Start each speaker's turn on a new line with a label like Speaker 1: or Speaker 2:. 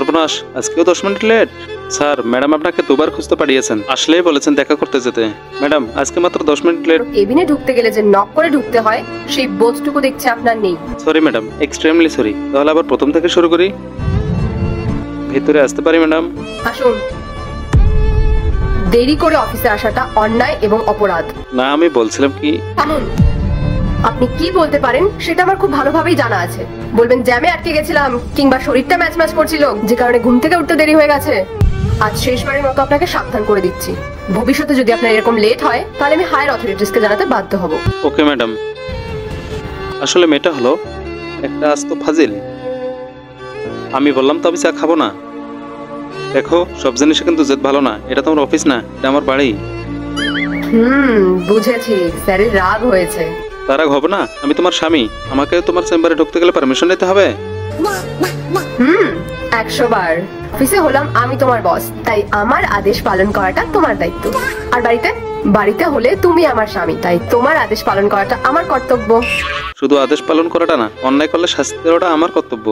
Speaker 1: সর্বনাশ, আজকেও 10 minute late. Sir, madam আপনাকে দুবার খুঁজতে পাঠিয়েছেন, আসলেই বলেছেন দেখা করতে যেতে। ম্যাডাম, আজকে মাত্র 10 মিনিট লেট।
Speaker 2: কেবিনে ঢুকতে গেলে যে নক করে ঢুকতে হয় সেই বোধটুকু দেখছি আপনার নেই।
Speaker 1: Sorry madam, extremely sorry. তাহলে আবার প্রথম থেকে শুরু করি। ভেতরে আসতে পারি ম্যাডাম?
Speaker 2: আসুন। দেরি করে অফিসে আসাটা অন্যায় এবং অপরাধ।
Speaker 1: না, আমি বলছিলাম কি।
Speaker 2: থামুন। আপনি কি বলতে পারেন সেটা আমার খুব ভালোভাবেই জানা আছে। বলবেন জ্যামে আটকে গেছিলাম, কিংবা শরীরটা ম্যাচ ম্যাচ করছিল যে কারণে ঘুম থেকে উঠতে দেরি হয়ে গেছে। আজ শেষবারের মতো আপনাকে সাবধান করে দিচ্ছি, ভবিষ্যতে যদি আপনার এরকম লেট হয় তাহলে আমি হায়ার অথরিটিসকে জানাতে বাধ্য হব।
Speaker 1: Okay madam. আসলে মেয়েটা হলো একটা আস্ত ফাজিল। আমি বললাম তো আমি চা খাবো না। দেখো, সব জিনিসে কিন্তু জেদ ভালো না। এটা তোমার অফিস না, এটা আমার বাড়ি।
Speaker 2: বুঝেছি, স্যারের রাগ হয়েছে।
Speaker 1: তার রাগ হবে না, আমি তোমার স্বামী। আমাকে তোমার চেম্বারে ঢুকতে গেলে পারমিশন নিতে হবে।
Speaker 2: 100 বার। অফিসে হলাম আমি তোমার বস, তাই আমার আদেশ পালন করাটা তোমার দায়িত্ব। আর বাড়িতে হলে তুমি আমার স্বামী, তাই তোমার আদেশ পালন করাটা আমার কর্তব্য।
Speaker 1: শুধু আদেশ পালন করাটা না, অন্যায় করলে শাস্তি দেওয়াটা আমার কর্তব্য।